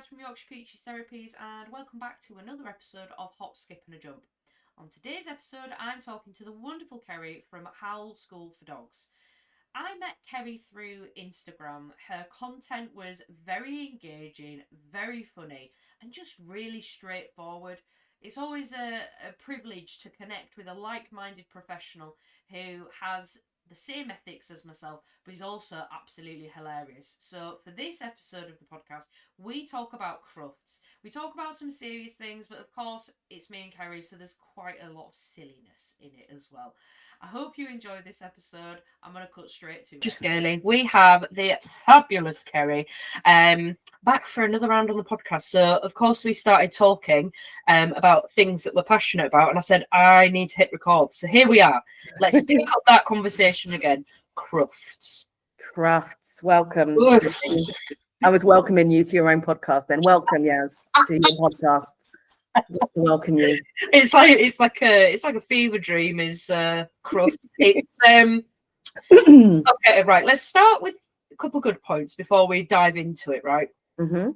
guys from Yorkshire Peaches Therapies, and welcome back to another episode of Hop, Skip and a Jump. On today's episode, I'm talking to the wonderful Kerry from Howl School for Dogs. I met Kerry through Instagram. Her content was very engaging, very funny, and just really straightforward. It's always a privilege to connect with a like-minded professional who has the same ethics as myself, but he's also absolutely hilarious. So for this episode of the podcast, we talk about CRUFTS. We talk about some serious things, but of course it's me and Kerry, so there's quite a lot of silliness in it as well. I hope you enjoy this episode. I'm going to cut straight to it. Just scaling. We have the fabulous Kerry back for another round on the podcast. So, of course, we started talking about things that we're passionate about. And I said, I need to hit record. So here we are. Let's pick up that conversation again. CRUFTS. CRUFTS. Welcome. I was welcoming you to your own podcast then. Welcome, Yaz, to your podcast. Welcome you. It's like a fever dream is CRUFTS. It's okay, right. Let's start with a couple of good points before we dive into it, right? Mm-hmm.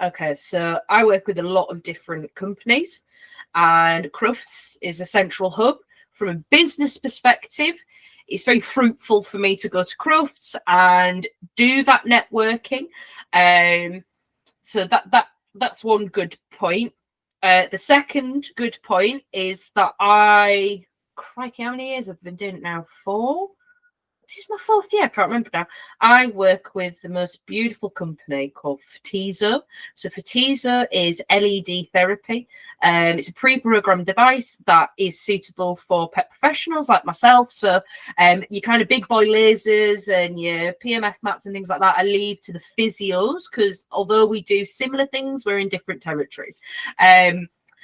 Okay, so I work with a lot of different companies, and CRUFTS is a central hub. From a business perspective, it's very fruitful for me to go to CRUFTS and do that networking. So that's one good point. The second good point is that crikey, how many years have I been doing it now? 4? This is my 4th year, I can't remember now. I work with the most beautiful company called FTISO. So FTISO is LED therapy. It's a pre-programmed device that is suitable for pet professionals like myself. So your kind of big boy lasers and your PMF mats and things like that, I leave to the physios, because although we do similar things, we're in different territories.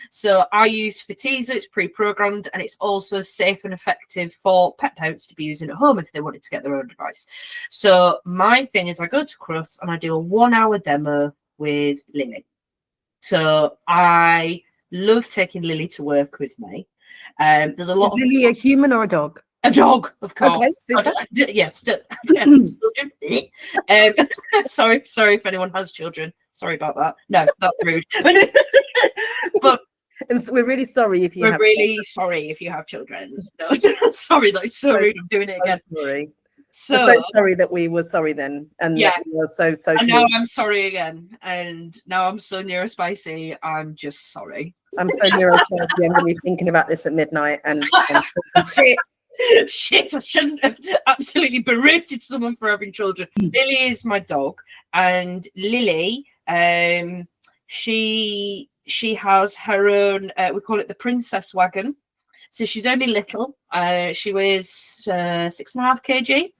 So I use FTISO, it's pre-programmed, and it's also safe and effective for pet parents to be using at home if they wanted to get their own device. So my thing is I go to CRUFTS and I do a 1-hour demo with Lily. So I love taking Lily to work with me. There's a lot Is Lily a human or a dog? A dog, of course. Okay, super. Yes. Sorry if anyone has children. Sorry about that. No, that's rude. But we're really sorry if you we're have really sorry if you have children. No, sorry, that's so rude. I'm doing it again. Sorry. So We're so sorry that we were sorry then, and yeah, that we were so and now I'm sorry again, and now I'm so neurospicy. I'm just sorry. I'm so neurospicy. I'm going to be thinking about this at midnight and shit, I shouldn't have absolutely berated someone for having children. Lily is my dog, and Lily, she has her own, we call it the princess wagon. So she's only little. She weighs 6.5 kg.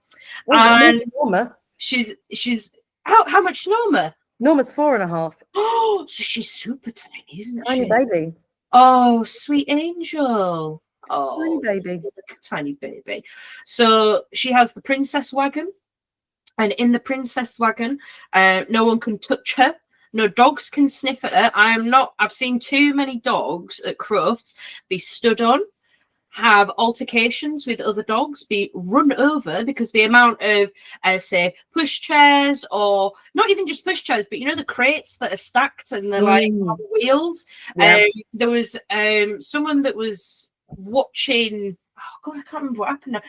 And Norma. She's how much Norma? Norma's 4.5. Oh, so she's super tiny, isn't she? Tiny baby. Oh, sweet angel. Oh, tiny baby. So she has the princess wagon, and in the princess wagon, no one can touch her. No dogs can sniff at her. I've seen too many dogs at CRUFTS be stood on, have altercations with other dogs, be run over because the amount of, say, push chairs, or not even just push chairs, but the crates that are stacked and they're like on wheels. Yeah. There was someone that was watching. Oh God, I can't remember what happened now.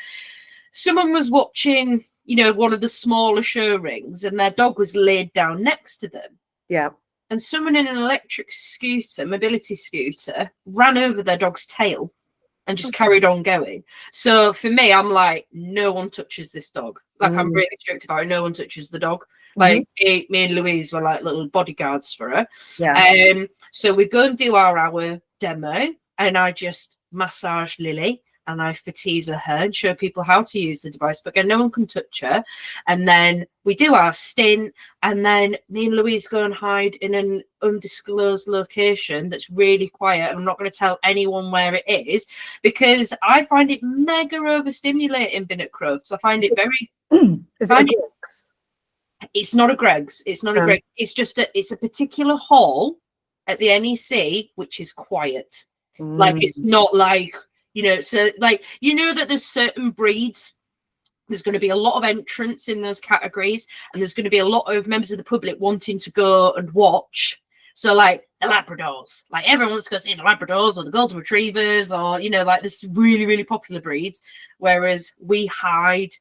Someone was watching, one of the smaller show rings, and their dog was laid down next to them. Yeah. And someone in an electric scooter, mobility scooter, ran over their dog's tail and just carried on going. So for me, I'm like, no one touches this dog. Like, I'm really strict about it. No one touches the dog. Like, me and Louise were like little bodyguards for her. Yeah. So we go and do our hour demo, and I just massage Lily, and I FTISO her and show people how to use the device. But again, no one can touch her. And then we do our stint, and then me and Louise go and hide in an undisclosed location that's really quiet. And I'm not going to tell anyone where it is, because I find it mega overstimulating being at CRUFTS. I find it very... Is it a Greg's? It's not a Greg's. It's not a Greg's. It's just it's a particular hall at the NEC, which is quiet. Like, it's not like... so like, that there's certain breeds, there's going to be a lot of entrants in those categories, and there's going to be a lot of members of the public wanting to go and watch. So like the Labradors, like everyone wants to go see the Labradors or the Golden Retrievers, or like this really, really popular breeds. Whereas we hide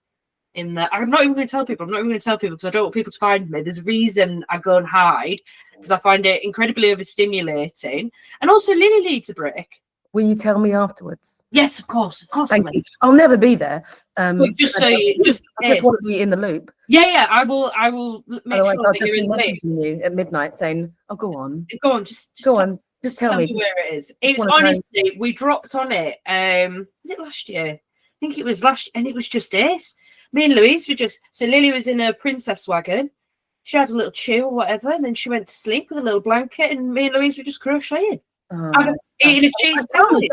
in the. I'm not even going to tell people. I'm not even going to tell people because I don't want people to find me. There's a reason I go and hide because I find it incredibly overstimulating, and also Lily needs a break. Will you tell me afterwards? Yes, of course. Thank you. I'll never be there. Just so you just want to be in the loop. Yeah. I will make Otherwise, sure I'll that just you're be in the loop. messaging you at midnight saying, "Oh, go on, just go on, just tell me where it is." It's honestly, we dropped on it. Was it last year? I think it was last, and it was just ace. Me and Louise were just so Lily was in a princess wagon. She had a little chew or whatever, and then she went to sleep with a little blanket, and me and Louise were just crocheting. Eating a cheese sandwich.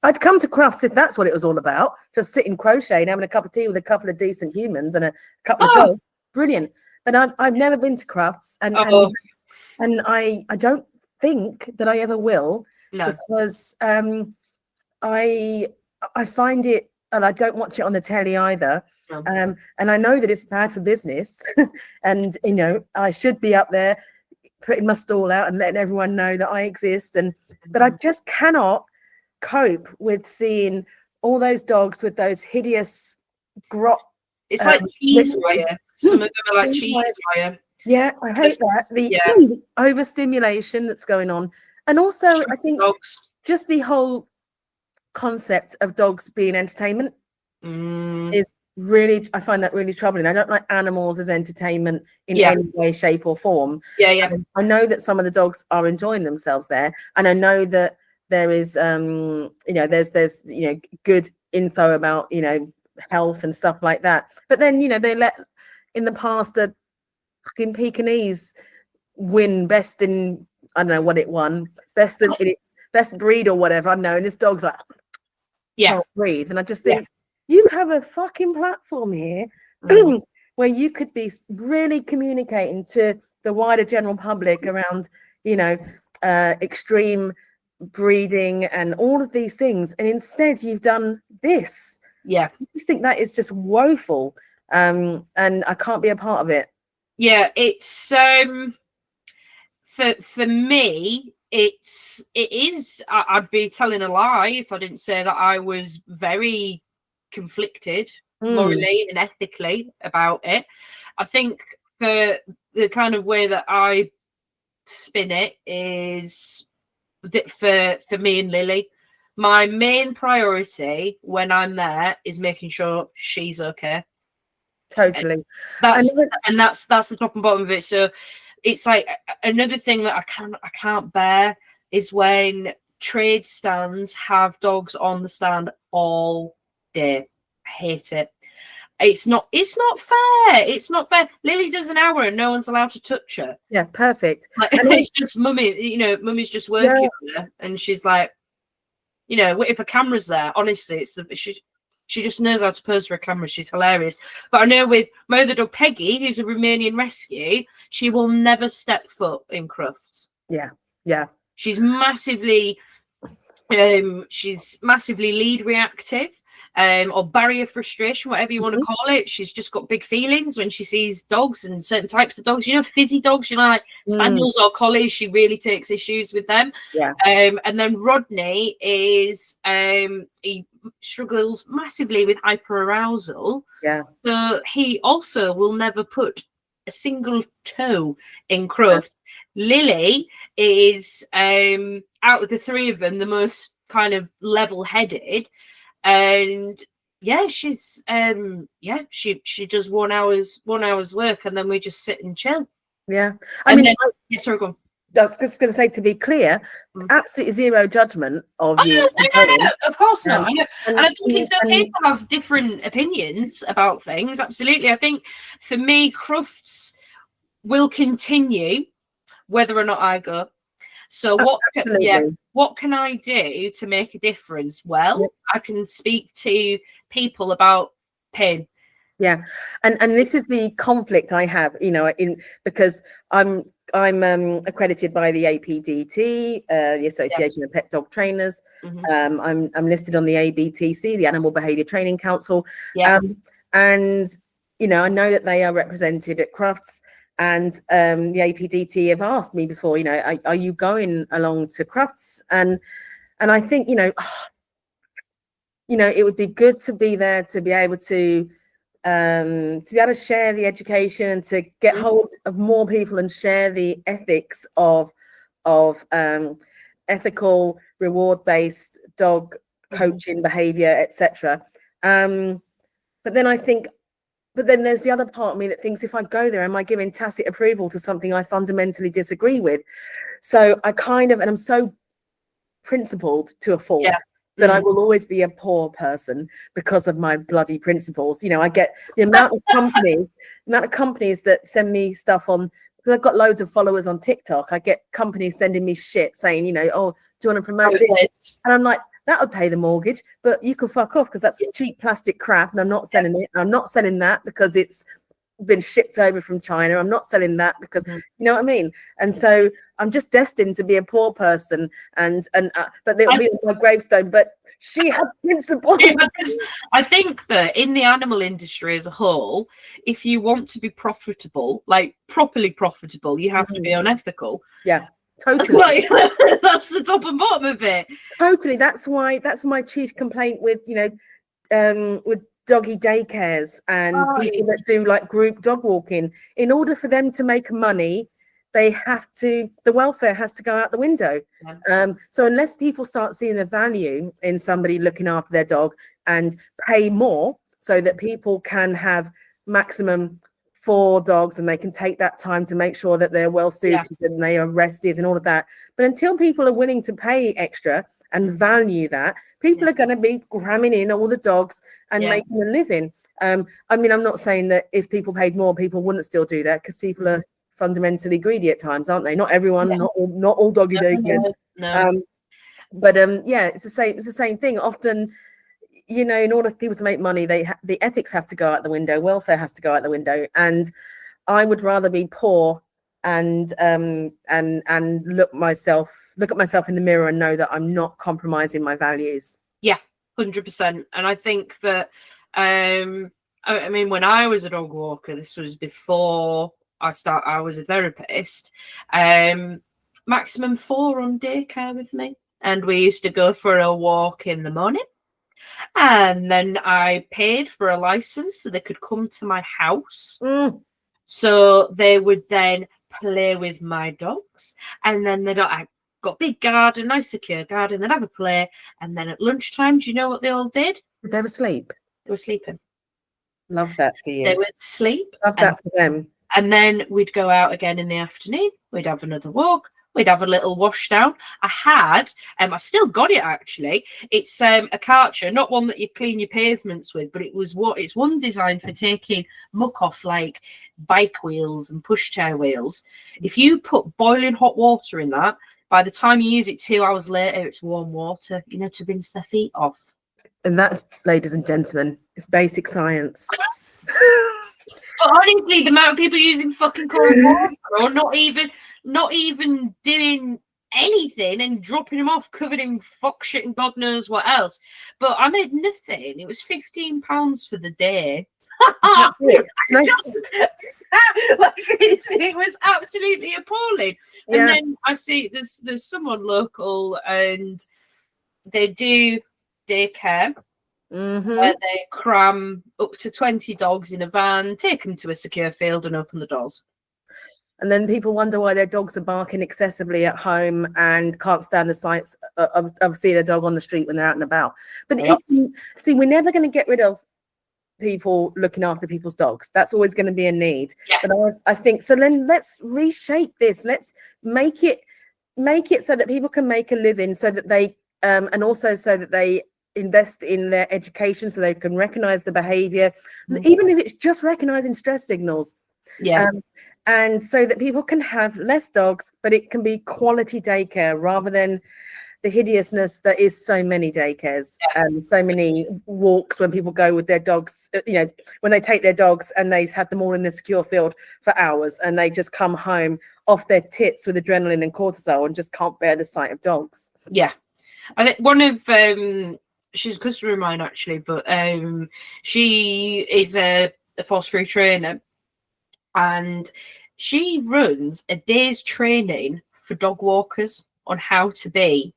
I'd come to Crufts if that's what it was all about. Just sitting crocheting, having a cup of tea with a couple of decent humans and a couple of dogs. Brilliant. But I've never been to Crufts, and I don't think that I ever will. No. Because I find it, and I don't watch it on the telly either. No. And I know that it's bad for business, and I should be up there putting my stall out and letting everyone know that I exist. But I just cannot cope with seeing all those dogs with those hideous grot. It's like cheese wire. Some of them are like cheese wire. Yeah, I hate that. The overstimulation that's going on. And also, I think just the whole concept of dogs being entertainment is really, I find that really troubling. I don't like animals as entertainment in any way, shape or form. I know that some of the dogs are enjoying themselves there, and I know that there is there's good info about health and stuff like that, but then they let in the past a fucking Pekingese win best in, I don't know what it won, best in its best breed or whatever, I know, and this dog's like can't breathe, and I just think you have a fucking platform here where you could be really communicating to the wider general public around extreme breeding and all of these things, and instead you've done this. I just think that is just woeful, and I can't be a part of it. It's for me it is, I'd be telling a lie if I didn't say that I was very conflicted morally and ethically about it. I think for the kind of way that I spin it is for me and Lily, my main priority when I'm there is making sure she's okay. Totally. That's the top and bottom of it. So it's like another thing that I can't bear is when trade stands have dogs on the stand all day. I hate it. It's not fair. It's not fair. Lily does an hour and no one's allowed to touch her. Yeah, perfect. Like, and it's just mummy, mummy's just working there, and she's like, if a camera's there, honestly, it's she just knows how to pose for a camera. She's hilarious. But I know with my other dog, Peggy, who's a Romanian rescue, she will never step foot in Crufts. Yeah. She's massively lead reactive, or barrier frustration, whatever you want to call it. She's just got big feelings when she sees dogs and certain types of dogs. Fizzy dogs, like spaniels or collies. She really takes issues with them. And then Rodney is he struggles massively with hyperarousal. So he also will never put a single toe in Crufts. Lily is out of the three of them the most kind of level-headed, and she's she does 1 hour's work, and then we just sit and chill. Sorry, go on. I was just going to say, to be clear, absolutely zero judgment of you. No, of course not. And I think it's okay to have different opinions about things. Absolutely. I think for me, Crufts will continue whether or not I go. So what can I do to make a difference? Well, I can speak to people about pain. And this is the conflict I have, because I'm accredited by the APDT, the Association of Pet Dog Trainers. I'm listed on the ABTC, the Animal Behaviour Training Council. And I know that they are represented at Crufts, and the APDT have asked me before, you know, are you going along to CRUFTS? And I think, you know, it would be good to be there, to be able to share the education and to get hold of more people and share the ethics of ethical, reward-based dog coaching behavior, etc. But then there's the other part of me that thinks, if I go there, am I giving tacit approval to something I fundamentally disagree with? So I and I'm so principled to a fault. Yeah. That I will always be a poor person because of my bloody principles. You know, I get the amount of companies that send me stuff on, because I've got loads of followers on TikTok. I get companies sending me shit saying, you know, oh, do you want to promote this? And I'm like, that would pay the mortgage, but you can fuck off, because that's cheap plastic crap, and I'm not selling it. I'm not selling that because it's been shipped over from China. I'm not selling that because you know what I mean. And so I'm just destined to be a poor person, and but they'll be on my gravestone. But she had principles. I think that in the animal industry as a whole, if you want to be profitable, like properly profitable, you have to be unethical. Yeah, totally. That's the top and bottom of it. Totally. That's my chief complaint with, you know, with doggy daycares and people that do like group dog walking. In order for them to make money, the welfare has to go out the window. So unless people start seeing the value in somebody looking after their dog and pay more so that people can have maximum 4 dogs and they can take that time to make sure that they're well suited and they are rested and all of that. But until people are willing to pay extra and value that, people are going to be cramming in all the dogs and making a living. I mean, I'm not saying that if people paid more, people wouldn't still do that, because people are fundamentally greedy at times, aren't they? Not everyone, not all doggy daycares. But it's the same thing. Often, you know, in order for people to make money, the ethics have to go out the window, welfare has to go out the window, and I would rather be poor and look at myself in the mirror and know that I'm not compromising my values. 100%. And I think that I mean, when I was a dog walker, this was before I was a therapist, maximum 4 on daycare with me, and we used to go for a walk in the morning, and then I paid for a license so they could come to my house. So they would then play with my dogs, and then I got a big garden, nice secure garden, they'd have a play, and then at lunchtime, do you know what they all did? They were asleep. They were sleeping. Love that for you. They would sleep. Love that for them. And then we'd go out again in the afternoon, we'd have another walk, we'd have a little wash down. I had, I still got it actually. It's a Karcher, not one that you clean your pavements with, but it's one designed for taking muck off, like bike wheels and pushchair wheels. If you put boiling hot water in that, by the time you use it 2 hours later, it's warm water, you know, to rinse their feet off. And that's, ladies and gentlemen, it's basic science. But honestly, the amount of people using fucking cold water, or not even doing anything, and dropping them off covered in fuck shit and God knows what else. But I made nothing. It was £15 for the day. It was absolutely appalling. And then I see there's someone local, and they do daycare. Where they cram up to 20 dogs in a van, take them to a secure field and open the doors. And then people wonder why their dogs are barking excessively at home and can't stand the sights of seeing a dog on the street when they're out and about. But see, we're never going to get rid of people looking after people's dogs. That's always going to be a need. But I think, so then let's reshape this. Let's make it so that people can make a living, so that they and also so that they invest in their education, so they can recognize the behavior, even if it's just recognizing stress signals. And so that people can have less dogs, but it can be quality daycare rather than the hideousness that is so many daycares and so many walks when people go with their dogs, you know, when they take their dogs and they have them all in a secure field for hours, and they just come home off their tits with adrenaline and cortisol and just can't bear the sight of dogs. I think one of she's a customer of mine actually, but she is a force-free trainer, and She runs a day's training for dog walkers on how to be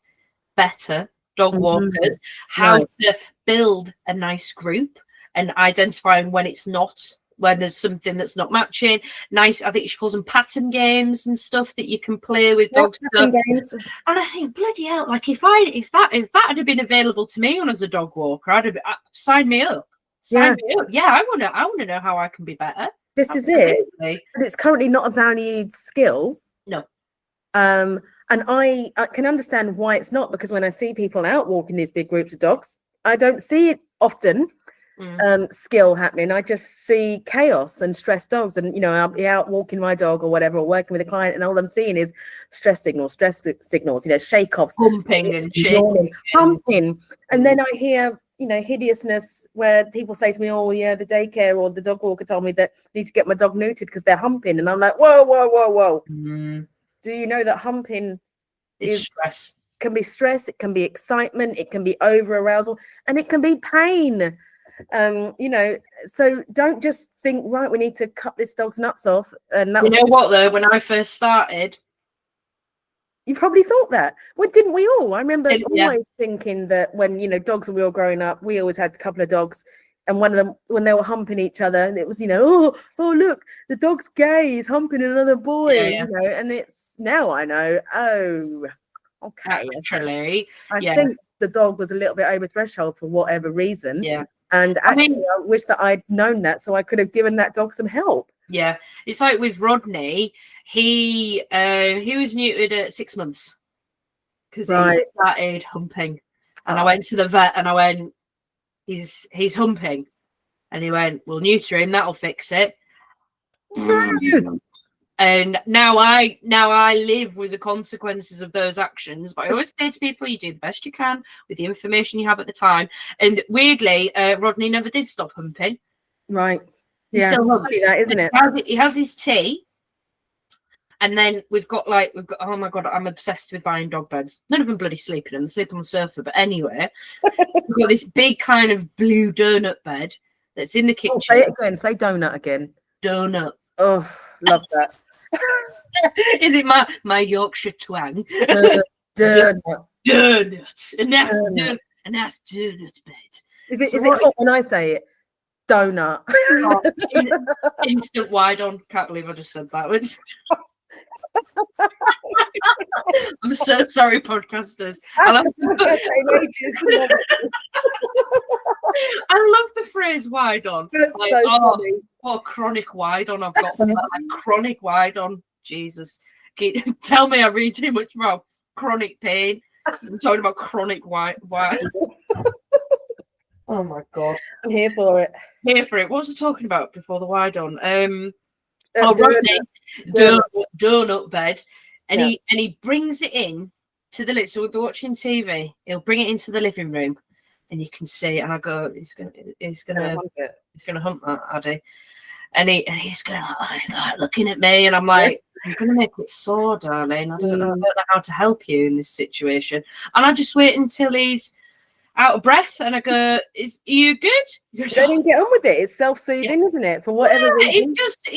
better dog walkers, how to build a nice group and identifying when it's not, when there's something that's not matching. Nice, I think she calls them pattern games and stuff that you can play with dogs. Games. And I think, bloody hell, like if that had been available to me as a dog walker, I'd have sign me up. Sign me up. Yeah, I wanna know how I can be better. This Absolutely. Is it. But it's currently not a valued skill. No. And I can understand why it's not, because when I see people out walking these big groups of dogs, I don't see it often. Skill happening. I just see chaos and stressed dogs, and I'll be out walking my dog or whatever, or working with a client, and all I'm seeing is stress signals, shake offs, humping and shaking, humping, and then I hear hideousness where people say to me, oh yeah, the daycare or the dog walker told me that I need to get my dog neutered because they're humping, and I'm like, whoa. Do you know that humping is stress? Can be stress, it can be excitement, it can be over arousal, and it can be pain. So don't just think, right, we need to cut this dog's nuts off. And that what though, when I first started, you probably thought that. Well, didn't we all? I remember always thinking that when dogs, when we were growing up, we always had a couple of dogs, and one of them, when they were humping each other, and it was oh look, the dog's gay, he's humping another boy, and it's now I know, okay, actually I think the dog was a little bit over threshold for whatever reason. And actually, I wish that I'd known that, so I could have given that dog some help. Yeah, it's like with Rodney. He was neutered at 6 months because he started humping, and I went to the vet and I went, he's humping, and he went, we'll neuter him, that'll fix it. And now I live with the consequences of those actions. But I always say to people, you do the best you can with the information you have at the time. And weirdly, Rodney never did stop humping. Right. He still humps. That, isn't it? He has his tea. And then we've got oh my God, I'm obsessed with buying dog beds. None of them bloody sleep in them. They sleep on the sofa. But anyway, we've got this big kind of blue donut bed that's in the kitchen. Say it again. Say donut again. Donut. Oh, love that. Is it my Yorkshire twang? Donut. And that's donut bed. Is it hot when I say it? Donut. Instant wide on. Can't believe I just said that. I'm so sorry, podcasters. I love the phrase wide on. That's like, so funny. What a chronic wide on I've got. Chronic wide on. Jesus. Tell me I read too much about chronic pain. I'm talking about chronic wide. Oh my God. I'm here for it. What was I talking about before the wide on? Rodney, donut bed, and he brings it in to the living. So we'll be watching TV. He'll bring it into the living room, and you can see. And I go, he's gonna hump that Addy, and he's going he's like looking at me, and I'm like, you're gonna make it sore, darling. I don't know how to help you in this situation. And I just wait until he's out of breath, and I go, "Are you good?" You don't even get on with it. It's self-soothing, isn't it? For whatever reason. It's just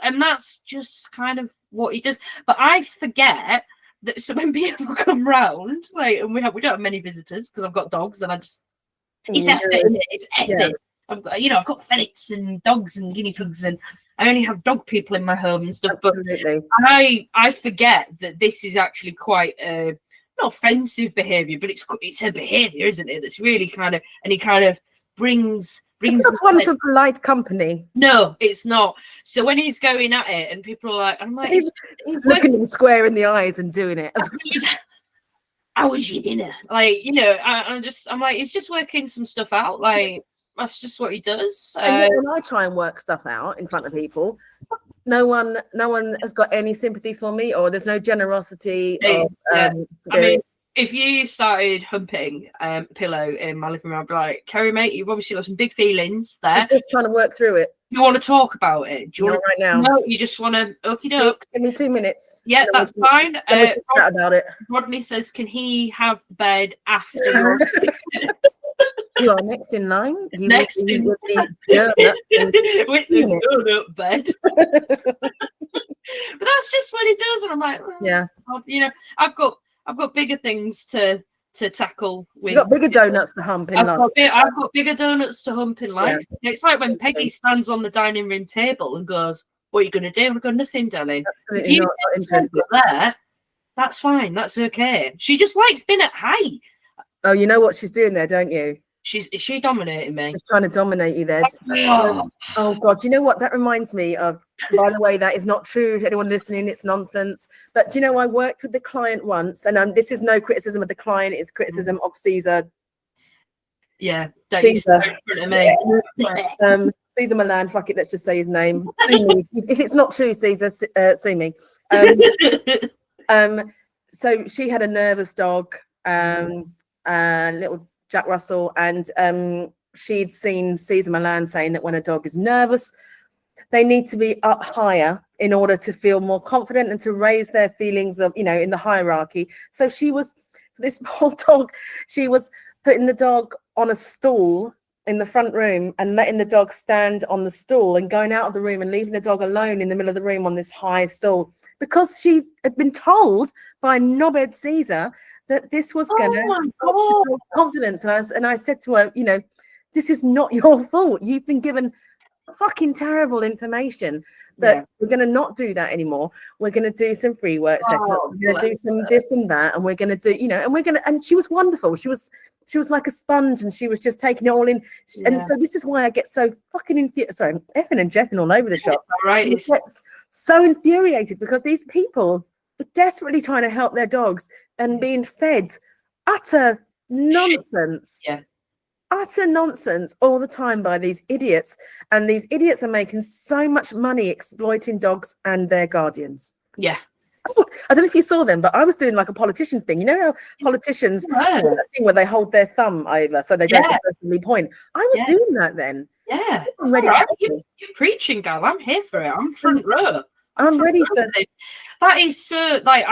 and that's just kind of what he does. But I forget that. So when people come round, like, and we don't have many visitors because I've got dogs, and it's effort. It's effort. Yeah. I've got ferrets and dogs and guinea pigs, and I only have dog people in my home and stuff. Absolutely. But I forget that this is actually quite not offensive behavior, but it's a behavior, isn't it? That's really kind of, and he kind of brings. It's not one for polite company. No, it's not. So when he's going at it, and people are like, I'm like, he's looking him square in the eyes and doing it. How was your dinner? Like, I'm like, he's just working some stuff out. Like, that's just what he does. And when I try and work stuff out in front of people, no one has got any sympathy for me, or there's no generosity. I mean, if you started humping pillow in my living room, I'd be like, Kerry, mate, you've obviously got some big feelings there. I'm just trying to work through it. You want to talk about it? Do you want right now? No, you just want to okie doke. Give me 2 minutes. Yeah, that's fine. Chat about it. Rodney says, can he have the bed after? You are next in line. Next in with the donut bed. But that's just what he does, and I'm like, yeah, you know, I've got bigger things to tackle with. You've got bigger donuts to hump in life. I've got bigger donuts to hump in life. Yeah. It's like when Peggy stands on the dining room table and goes, "What are you going to do?" And I go, "Nothing, darling. Absolutely if you not there, that's fine. That's okay." She just likes being at height. Oh, you know what she's doing there, don't you? Is she dominating me? She's trying to dominate you there. Oh God, you know what? That reminds me of, by the way, that is not true. Anyone listening, it's nonsense. But you know, I worked with the client once, and this is no criticism of the client, it's criticism of Caesar. Yeah, Caesar. Caesar Milan, fuck it, let's just say his name. Sue me. If it's not true, Caesar, sue me. So she had a nervous dog, little Jack Russell, and she'd seen Caesar Milan saying that when a dog is nervous, they need to be up higher in order to feel more confident and to raise their feelings of, in the hierarchy. So this poor dog, she was putting the dog on a stool in the front room and letting the dog stand on the stool and going out of the room and leaving the dog alone in the middle of the room on this high stool, because she had been told by knobhead Caesar that this was going to help confidence. And I said to her, this is not your fault. You've been given fucking terrible information, but we're going to not do that anymore. We're going to do some free work setup. We're going to do some this and that, and we're going to do, and she was wonderful. She was like a sponge, and she was just taking it all in. And so this is why I get so fucking effing and jeffing all over the shop. Right, so infuriated, because these people are desperately trying to help their dogs and being fed utter nonsense. Utter nonsense all the time by these idiots, and these idiots are making so much money exploiting dogs and their guardians. I don't know if you saw them, but I was doing like a politician thing. You know how politicians do that thing where they hold their thumb over so they don't personally point? I was doing that then. I'm ready. Right. You're preaching, gal. I'm here for it. I'm front row. I'm ready for this. That is so like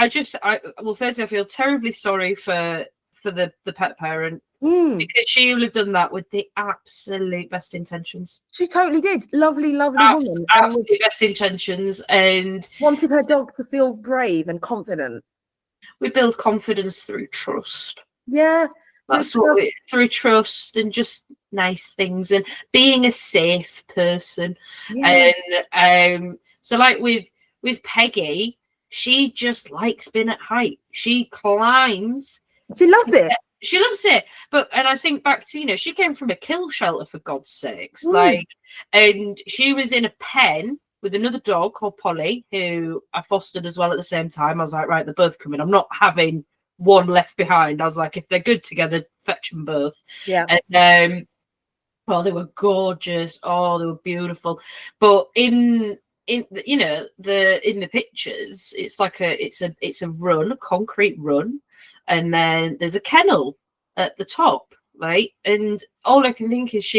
well, firstly, I feel terribly sorry for the pet parent. Because she would have done that with the absolute best intentions. She totally did. Lovely woman. Absolutely best intentions, and wanted her dog to feel brave and confident. We build confidence through trust. That's through trust and just nice things and being a safe person. And so like with Peggy, she just likes being at height. She climbs. She loves it. She loves it, and I think back to, she came from a kill shelter, for God's sakes, and she was in a pen with another dog called Polly, who I fostered as well at the same time. I was like, right, they're both coming. I'm not having one left behind. I was like, if they're good together, fetch them both. And they were gorgeous. Oh, they were beautiful. But in the pictures, it's like it's a run, a concrete run. And then there's a kennel at the top, right? And all I can think is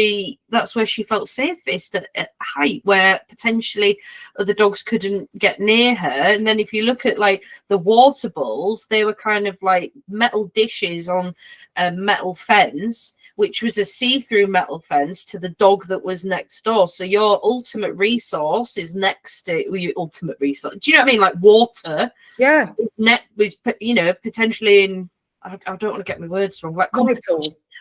that's where she felt safest at height, where potentially other dogs couldn't get near her. And then if you look at like the water bowls, they were kind of like metal dishes on a metal fence, which was a see-through metal fence to the dog that was next door. So your ultimate resource is next to your ultimate resource. Do you know what I mean? Like water. Was potentially in. I don't want to get my words wrong. Like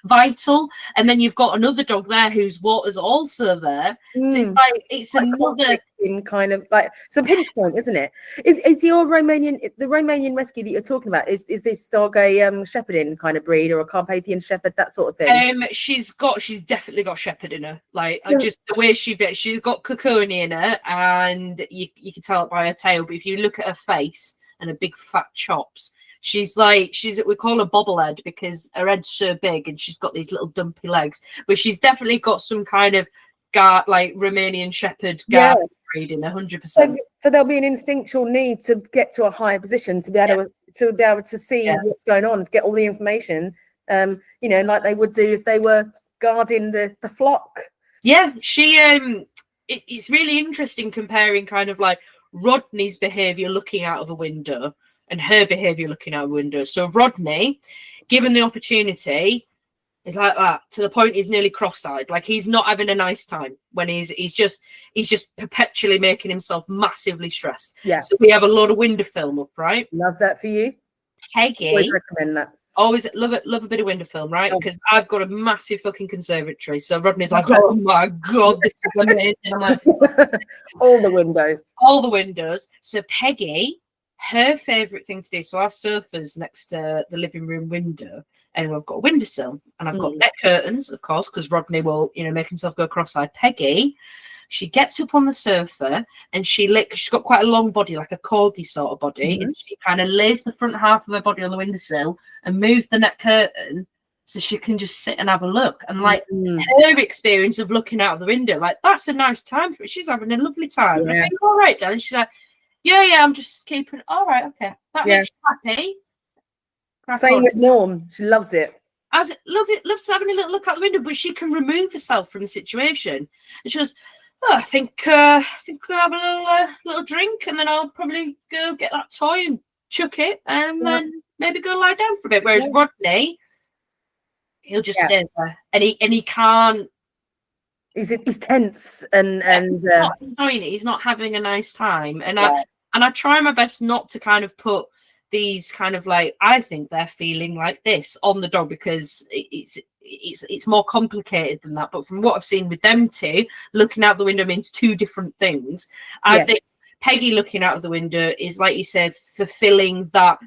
vital, and then you've got another dog there whose water's also there. So it's another kind of like it's a pinch point, isn't it? Is your Romanian rescue that you're talking about? Is this dog a shepherding kind of breed or a Carpathian shepherd, that sort of thing? She's definitely got shepherd in her. Like just the way she's got Coconut in her, and you can tell it by her tail. But if you look at her face and her big fat chops, we call her bobblehead because her head's so big and she's got these little dumpy legs. But she's definitely got some kind of Romanian shepherd breed in 100%. So there'll be an instinctual need to get to a higher position to be able to see what's going on, to get all the information. Like they would do if they were guarding the flock. It's really interesting comparing kind of like Rodney's behavior looking out of a window and her behavior looking out of a window. So Rodney, given the opportunity, It's like that, to the point he's nearly cross-eyed. Like, he's not having a nice time when he's just perpetually making himself massively stressed. Yeah. So we have a lot of window film up, right? Love that for you. Peggy. Always recommend that. Always love a bit of window film, right? Because I've got a massive fucking conservatory. So Rodney's like, oh my God, this is amazing. I'm like, all the windows. All the windows. So Peggy, her favourite thing to do, so our sofa's next to the living room window, and I've got a windowsill, and I've got net curtains, of course, because Rodney will, make himself go cross-eyed. Peggy, she gets up on the sofa and she's got quite a long body, like a corgi sort of body, and she kind of lays the front half of her body on the windowsill and moves the net curtain so she can just sit and have a look. And like her experience of looking out of the window, like, that's a nice time for her. She's having a lovely time. Yeah. I'm all right, darling. She's like, yeah, I'm just keeping. All right, okay, that makes you happy. Same with Norm. She loves it. Loves having a little look out the window, but she can remove herself from the situation. And she goes, oh, I think I'll have a little drink, and then I'll probably go get that toy and chuck it, and then maybe go lie down for a bit. Whereas Rodney, he'll just stay there, and he can't. He's tense and he's not enjoying it. He's not having a nice time, and I try my best not to kind of put these kind of like, I think they're feeling like this on the dog, because it's more complicated than that. But from what I've seen with them two, looking out the window means two different things. I think Peggy looking out of the window is, like you said, fulfilling that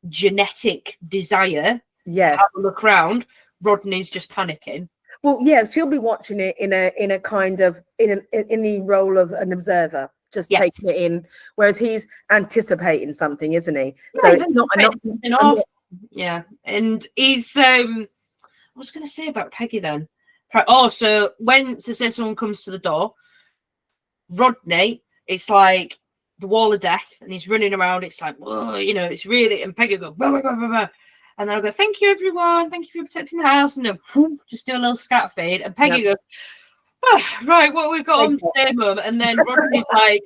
genetic desire to have a look around. Rodney's just panicking. Well, yeah, she'll be watching it in a kind of in the role of an observer, just taking it in, whereas he's anticipating something, isn't he? Yeah, so it's not and he's I was going to say about Peggy then. Oh, so say someone comes to the door, Rodney, it's like the wall of death, and he's running around. It's like, whoa, it's really, and Peggy will go, blah, blah, blah, blah, blah. And then I'll go, thank you, everyone. Thank you for protecting the house. And then just do a little scat fade. And Peggy goes, oh, right, what we've got on today, Mum. And then Rodney's like,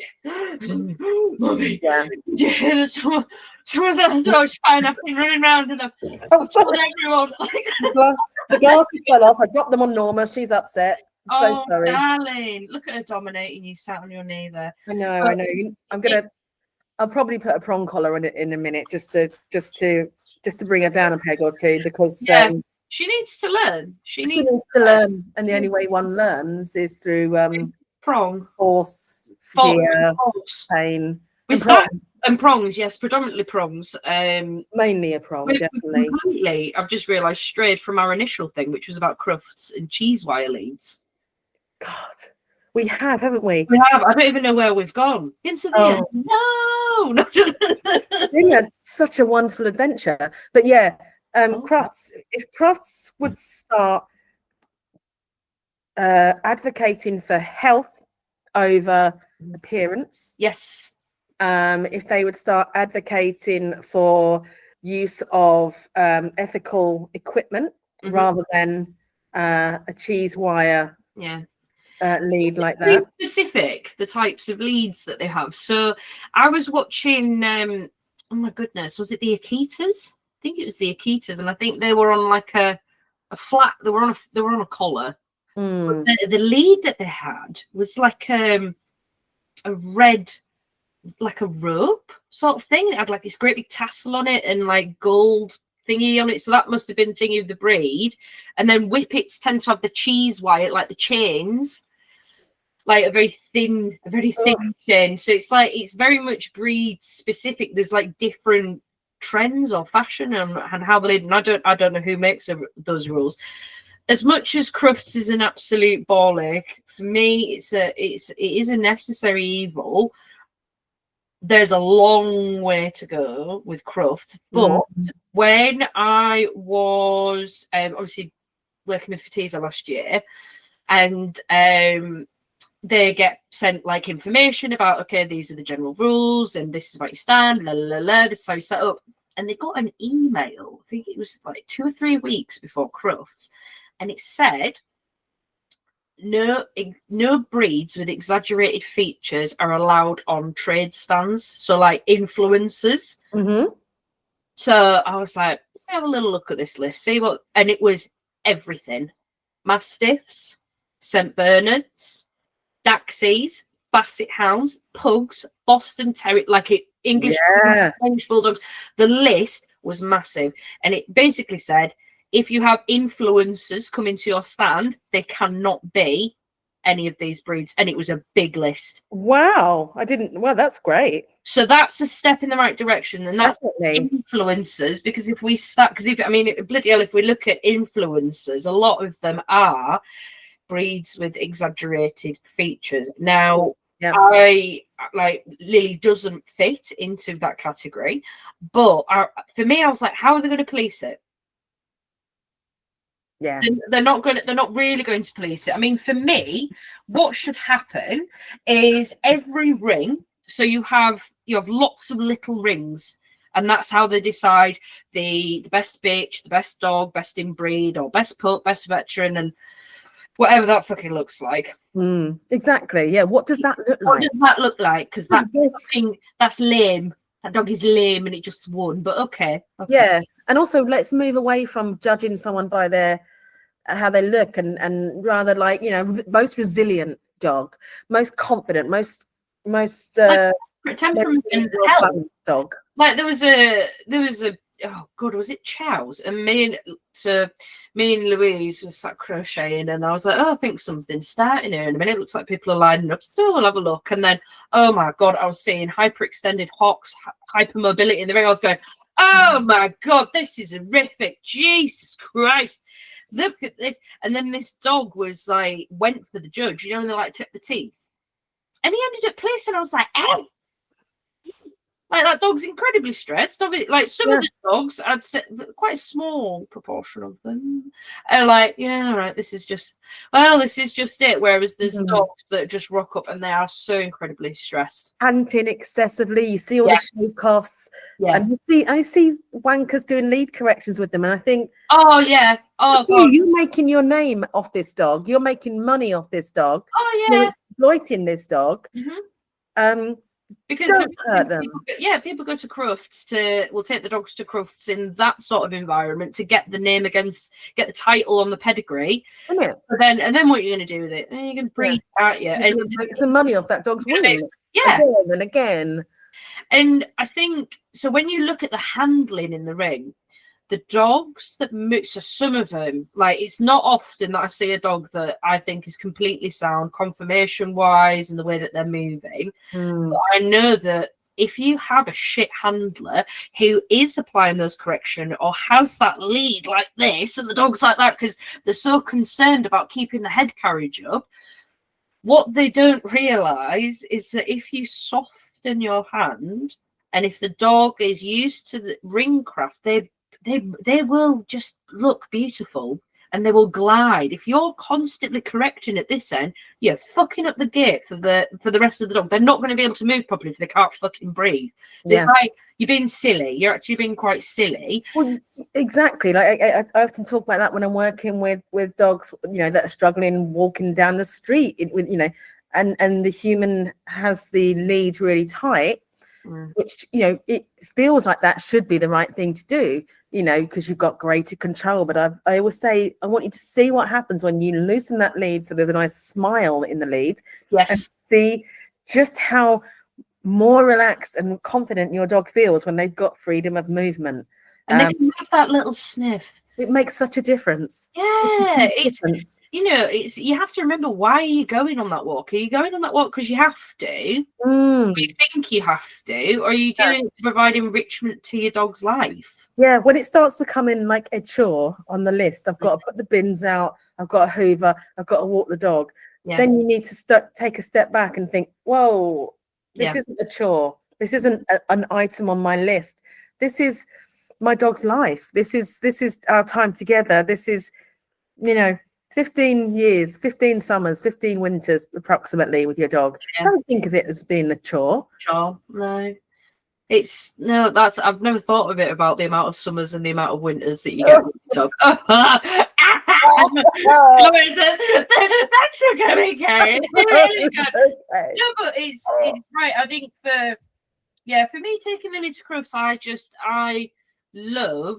Mummy, did you hear that someone's at the door? It's fine. I've been running around and I've told everyone. The glasses fell off. I dropped them on Norma. She's upset. I'm so sorry. Darling. Look at her dominating you, sat on your knee there. I know. I'll probably put a prong collar on it in a minute, just to bring her down a peg or two, because she needs to learn. She needs to learn, and the only way one learns is through prong, force, fear, pain, and prongs. Yes, predominantly prongs. Mainly a prong, definitely. Completely. I've just realised strayed from our initial thing, which was about CRUFTS and cheese wire leads. God, we have, haven't we? We have. I don't even know where we've gone. Into the end. No. It's such a wonderful adventure. But yeah, CRUFTS. If CRUFTS would start advocating for health over appearance, yes. If they would start advocating for use of ethical equipment rather than a cheese wire lead like that. Specific, the types of leads that they have. So I was watching, oh my goodness, was it the Akitas? I think it was the Akitas, and I think they were on like a flat. They were on a collar. The lead that they had was like a red, like a rope sort of thing. It had like this great big tassel on it and like gold thingy on it, so that must have been thingy of the breed. And then whippets tend to have the cheese wire, like the chains, like a very thin chain. So it's like, it's very much breed specific. There's like different trends or fashion and how they, and I don't know who makes those rules. As much as CRUFTS is an absolute ball ache, for me it is a necessary evil. There's a long way to go with CRUFTS, but when I was obviously working with Fatiza last year, and they get sent like information about, okay, these are the general rules and this is what you stand, this is how you set up. And they got an email, I think it was like 2 or 3 weeks before CRUFTS, and it said, no breeds with exaggerated features are allowed on trade stands. So like influencers. So I was like, have a little look at this list, see what, and it was everything. Mastiffs, St. Bernards, Daxies, Basset Hounds, Pugs, Boston Terrier, English French Bulldogs. The list was massive. And it basically said, if you have influencers coming to your stand, they cannot be any of these breeds. And it was a big list. Wow. Well, that's great. So that's a step in the right direction. And that's influencers, because if we start, bloody hell, if we look at influencers, a lot of them are breeds with exaggerated features. Now, Lily doesn't fit into that category, but for me, I was like, how are they going to police it? Yeah, they're not really going to police it. I mean, for me, what should happen is every ring. So you have lots of little rings, and that's how they decide the best bitch, the best dog, best in breed, or best pup, best veteran, and whatever that fucking looks like. Exactly. Yeah. What does that look like? What does that look like? Because that's lame. That dog is lame and it just won. But okay. Yeah. And also, let's move away from judging someone by how they look, and rather most resilient dog, most confident, most temperament and health dog. Like there was a oh god, was it Chow's? And me and Louise was sat crocheting, and I was like, oh, I think something's starting here in a minute. It looks like people are lining up, so we'll have a look. And then, oh my god, I was seeing hyperextended hocks, hypermobility in the ring. I was going, oh my god, this is horrific. Jesus Christ, look at this. And then this dog was went for the judge, and they took the teeth, and he ended up placing. I was like, ow. That dog's incredibly stressed. Some of the dogs, I'd say quite a small proportion of them are right, this is just it. Whereas there's dogs that just rock up and they are so incredibly stressed. Panting excessively. You see all the shake offs. Yeah. And I see wankers doing lead corrections with them. And I think, oh yeah. Oh god. You're making your name off this dog. You're making money off this dog. Oh yeah. You're exploiting this dog. Because don't hurt them. People go to CRUFTS we'll take the dogs to CRUFTS in that sort of environment to get the name get the title on the pedigree. Yeah. And then what are you going to do with it? You're going to breed, aren't you? And make some money off that dog's win. Yeah. Again and again. And I think so when you look at the handling in the ring, the dogs that move, so some of them, it's not often that I see a dog that I think is completely sound conformation wise and the way that they're moving. But I know that if you have a shit handler who is applying those correction or has that lead like this, and the dog's like that because they're so concerned about keeping the head carriage up, what they don't realize is that if you soften your hand, and if the dog is used to the ring craft, they will just look beautiful and they will glide. If you're constantly correcting at this end, you're fucking up the gate for the rest of the dog. They're not going to be able to move properly if they can't fucking breathe. So it's you're being silly. You're actually being quite silly. Well, exactly. I often talk about that when I'm working with dogs, that are struggling walking down the street and the human has the lead really tight, which, it feels like that should be the right thing to do, because you've got greater control. But I always say, I want you to see what happens when you loosen that lead. So there's a nice smile in the lead. Yes. And see just how more relaxed and confident your dog feels when they've got freedom of movement. And they can have that little sniff. It makes such a difference. Yeah, it's you have to remember, why are you going on that walk? Are you going on that walk because you have to? You think you have to, or are you doing it to provide enrichment to your dog's life? Yeah, when it starts becoming like a chore on the list, I've got to put the bins out, I've got to hoover, I've got to walk the dog. Yeah. Then you need to take a step back and think, whoa, this isn't a chore. This isn't an item on my list. This is my dog's life. This is our time together. This is 15 years, 15 summers, 15 winters approximately with your dog. Don't think of it as being a chore. No, I've never thought of it about the amount of summers and the amount of winters that you get with your dog. That's for Kerry. Really good. Okay. No, but it's right. I think for me taking Lily to CRUFTS, I love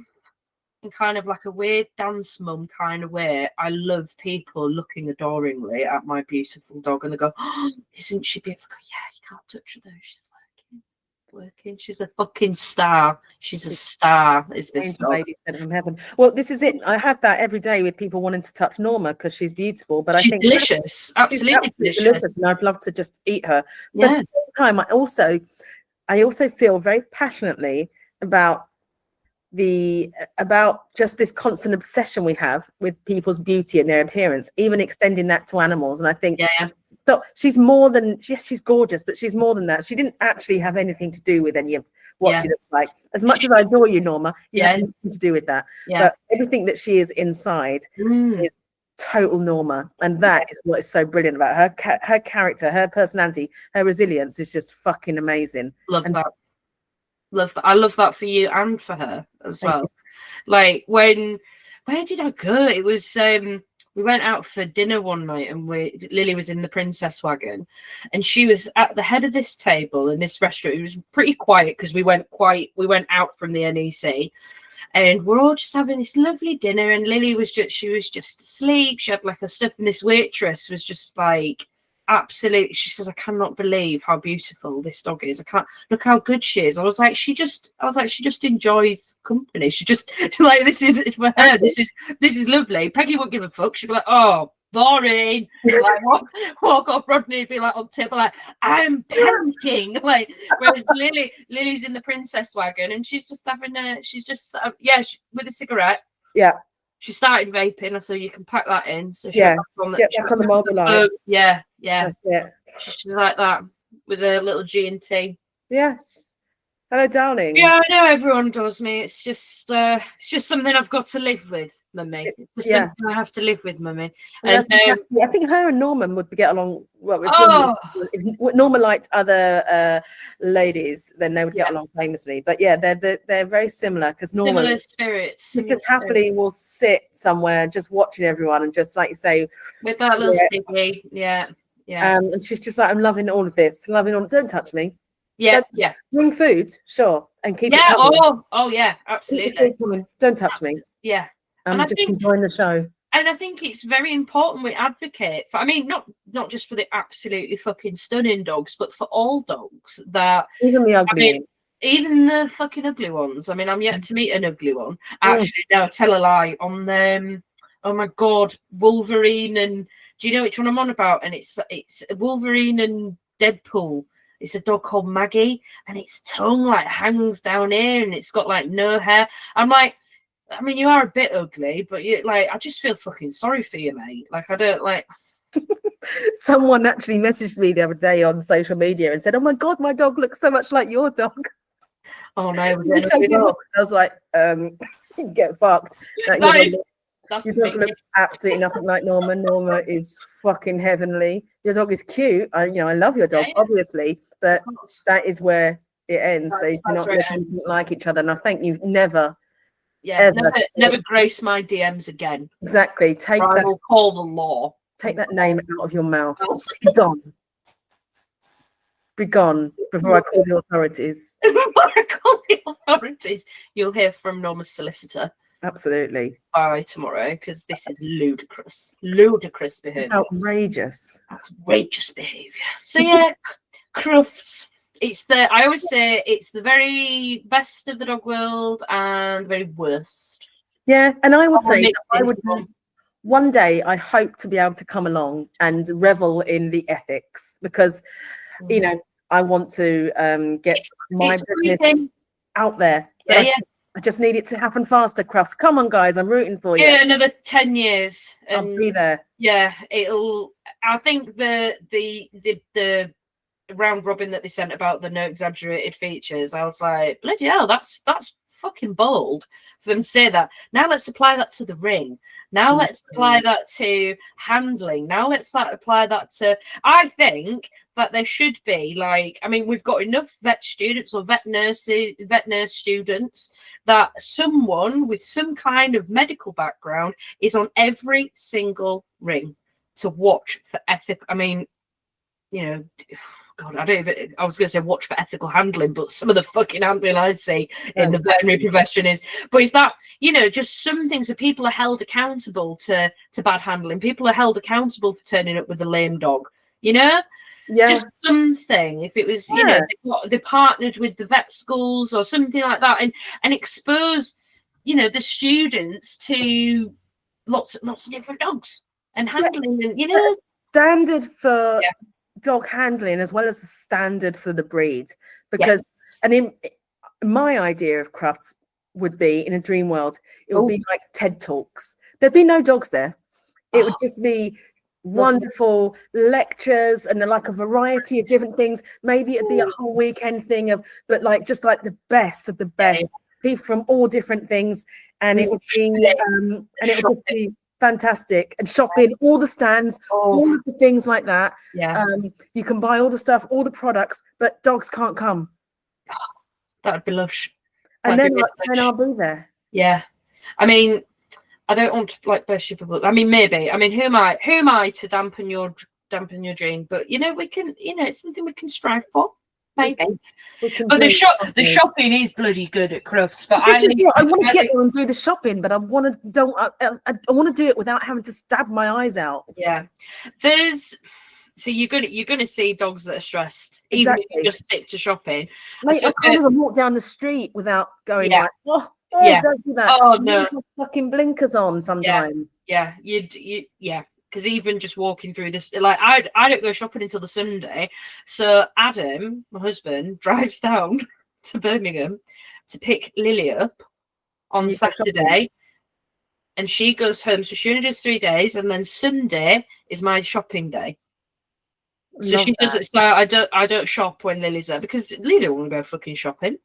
in kind of like a weird dance mum kind of way, I love people looking adoringly at my beautiful dog and they go, oh, isn't she beautiful? Yeah, you can't touch her though. She's working. She's a fucking star. She's a star. Is this dog? Baby sent from heaven. Well, this is it. I have that every day with people wanting to touch Norma because she's beautiful. But she's I think delicious. Absolutely delicious. And I'd love to just eat her. But at the same time, I also feel very passionately about just this constant obsession we have with people's beauty and their appearance, even extending that to animals. And I think so she's more than, yes, she's gorgeous, but she's more than that. She didn't actually have anything to do with any of what she looks like. As much as I adore you, Norma, you have nothing to do with that. But everything that she is inside is total Norma, and that is what is so brilliant about her. Her character, her personality, her resilience is just fucking amazing. Love that. I love that for you and for her as well. Like where did I go? It was we went out for dinner one night and Lily was in the princess wagon and she was at the head of this table in this restaurant. It was pretty quiet because we went out from the NEC and we're all just having this lovely dinner and Lily was just asleep. She had like her stuff and this waitress was just like, absolutely, she says, I cannot believe how beautiful this dog is. I can't look how good she is. I was like, she just enjoys company. She just like, this is for her. This is lovely. Peggy won't give a fuck. She'd be like, oh, boring. Like walk off Rodney and be like on table like, I'm panicking. Like, whereas Lily's in the princess wagon and she's just having with a cigarette. Yeah. She started vaping, so you can pack that in. So get back on the mobile lights. Yeah. That's it. She's like that with a little G&T. Yeah. Hello, darling. Yeah, I know everyone does me. It's just something I've got to live with, Mummy. It's just something I have to live with, Mummy. And exactly, I think her and Norman would get along well. If Norma liked other ladies, then they would get along famously. But yeah, they're very similar because Norma similar spirits. She just happily will sit somewhere just watching everyone and just like you say with that little sticky, and she's just like, I'm loving all of this, don't touch me. Bring food, sure, and keep it coming. Oh yeah, absolutely. Don't touch me. Yeah, I'm just enjoying the show. And I think it's very important we advocate for, I mean, not just for the absolutely fucking stunning dogs, but for all dogs that even the ugly ones. Even the fucking ugly ones. I mean, I'm yet to meet an ugly one. Actually, no, tell a lie. On oh my god, Wolverine and do you know which one I'm on about? And it's Wolverine and Deadpool. It's a dog called Maggie, and its tongue like hangs down here, and it's got like no hair. I'm like, I mean, you are a bit ugly, but you like, I just feel fucking sorry for you, mate. Like, I don't like. Someone actually messaged me the other day on social media and said, "Oh my god, my dog looks so much like your dog." Oh no! I was like, get fucked. Your dog looks absolutely nothing like Norma. Norma is fucking heavenly. Your dog is cute. I love your dog, obviously, but that is where it ends. They do not look like each other, and I think you've never, never grace my DMs again. Exactly. I will call the law. Take that name out of your mouth. Be gone. Be gone before I call the authorities. Before I call the authorities, you'll hear from Norma's solicitor. Absolutely. By tomorrow, because this is ludicrous. Ludicrous behaviour. It's outrageous. Outrageous behaviour. So yeah, CRUFTS. I always say it's the very best of the dog world and the very worst. Yeah, and I would say one day I hope to be able to come along and revel in the ethics because I want to get my business out there. I just need it to happen faster, Crufts. Come on, guys, I'm rooting for you. Yeah, another 10 years. And I'll be there. Yeah, I think the round robin that they sent about the no exaggerated features, I was like, bloody hell, that's fucking bold for them to say that. Now let's apply that to the ring. Now let's apply that to handling. Now let's apply that to, I think that there should be like, I mean, we've got enough vet students or vet nurse students that someone with some kind of medical background is on every single ring to watch for ethic. I mean, God, I was going to say watch for ethical handling, but some of the fucking handling I see in the veterinary profession is, but if that, just some things where people are held accountable to bad handling, people are held accountable for turning up with a lame dog, just something. If it was, they partnered with the vet schools or something like that, and expose, the students to lots of different dogs and handling, and standard for dog handling as well as the standard for the breed, because and in my idea of CRUFTS would be, in a dream world, it would be like TED Talks. There'd be no dogs there. It would just be wonderful lectures and like a variety of different things. Maybe it'd be a whole weekend thing of, but like just like the best of the best people from all different things, and it would be and it would just be fantastic. And shopping, all the stands, all of the things like that. You can buy all the stuff, all the products, but dogs can't come. That'd be lush. And then I'll be there. I mean, I don't want to like burst your bubble. I mean, maybe. I mean, who am I to dampen your dream? But we can. It's something we can strive for. Maybe. But the shopping is bloody good at CRUFTS. But I want to get there and do the shopping, but I want to do it without having to stab my eyes out. So you're gonna see dogs that are stressed, even if you just stick to shopping. Like, I can't even walk down the street without going like, don't do that. Oh no, fucking blinkers on sometimes. Because even just walking through this, like I don't go shopping until the Sunday. So Adam, my husband, drives down to Birmingham to pick Lily up on Saturday, and she goes home. So she only does 3 days, and then Sunday is my shopping day. So she doesn't. So I don't shop when Lily's there, because Lily won't go fucking shopping.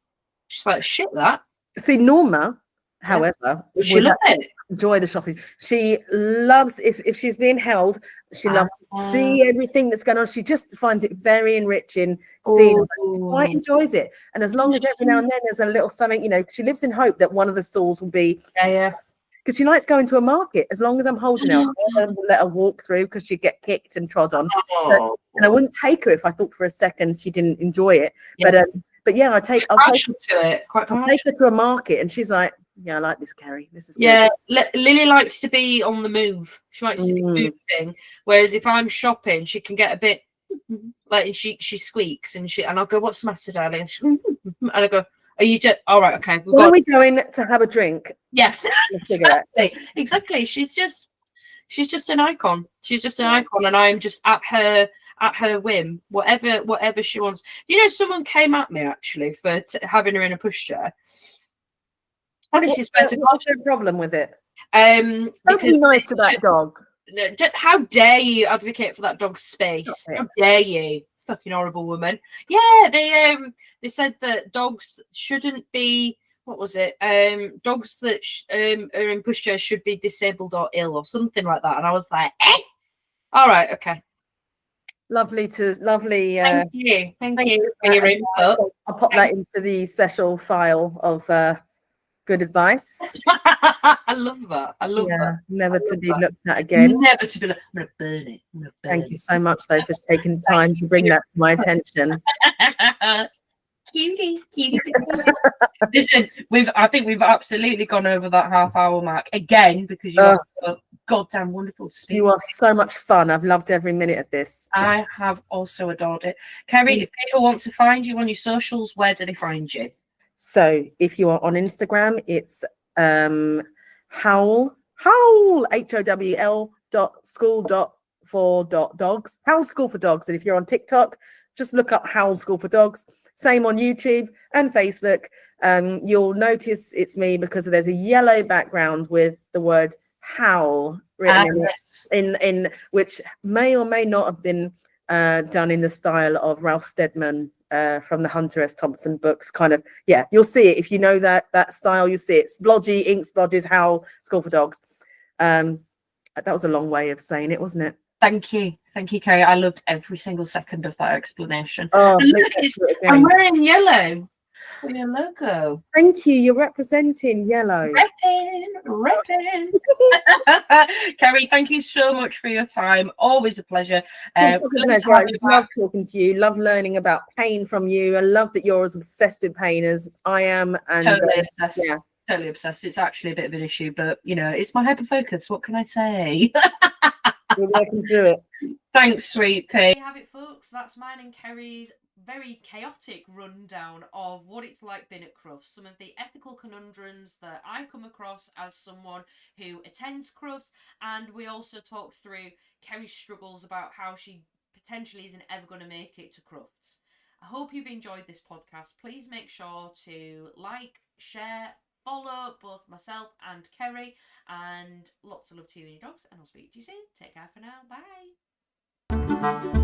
She's like, shit that. See, Norma, however, she loves it. Enjoy the shopping. She loves, if she's being held, she loves to see everything that's going on. She just finds it very enriching. She quite enjoys it. And as long as every now and then there's a little something, she lives in hope that one of the stalls will be. Because she likes going to a market. As long as I'm holding her, I won't let her walk through because she'd get kicked and trod on. And I wouldn't take her if I thought for a second she didn't enjoy it. But yeah, I'll take her to a market, and she's like, yeah, I like this, Kerry. This is good. Lily likes to be on the move. She likes to be moving. Whereas if I'm shopping, she can get a bit like, and she squeaks, and I'll go, what's the matter, darling? And I go, are you just all right? Okay, are we going to have a drink? Yes, exactly. She's just an icon. She's just an icon, and I'm just at her whim, whatever she wants. Someone came at me actually for having her in a pushchair. Honestly, what's your problem with it? Don't be nice to that dog. How dare you advocate for that dog's space? How dare you, fucking horrible woman? Yeah, they said that dogs shouldn't be. What was it? Dogs that are in pushchairs should be disabled or ill or something like that. And I was like, all right, okay. Lovely. Thank you for your input. So I'll pop that into the special file of good advice. I love that. That. Never to be looked at again. Never to be looked. I'm gonna burn it. Thank you so much, though, for taking time to bring that to my attention. Cutie. Listen, I think we've absolutely gone over that half-hour mark again, because you are so goddamn wonderful to speak. You are so much fun. I've loved every minute of this. I have also adored it. Kerry, if people want to find you on your socials, where do they find you? So if you are on Instagram, it's Howl HOWL.school.for.dogs, Howl School for Dogs. And if you're on TikTok, just look up Howl School for Dogs. Same on YouTube and Facebook. You'll notice it's me because there's a yellow background with the word howl written in which may or may not have been done in the style of Ralph Steadman from the Hunter S. Thompson books. Kind of, you'll see it. If you know that style, you'll see it. Splodgy, ink splodges, Howl School for Dogs. That was a long way of saying it, wasn't it? Thank you, Kerry. I loved every single second of that explanation. Oh, I'm wearing yellow. For your logo. Thank you. You're representing yellow. Repping. Kerry, thank you so much for your time. Always a pleasure. It's such a pleasure. I love talking to you. Love learning about pain from you. I love that you're as obsessed with pain as I am. And totally obsessed. Yeah. Totally obsessed. It's actually a bit of an issue, but you know, it's my hyperfocus. What can I say? We're working through it. Thanks, sweet pea. There you have it, folks. That's mine and Kerry's very chaotic rundown of what it's like being at CRUFTS, some of the ethical conundrums that I come across as someone who attends CRUFTS, and we also talked through Kerry's struggles about how she potentially isn't ever going to make it to CRUFTS. I hope you've enjoyed this podcast. Please make sure to like, share, follow both myself and Kerry, and lots of love to you and your dogs, and I'll speak to you soon. Take care for now. Bye.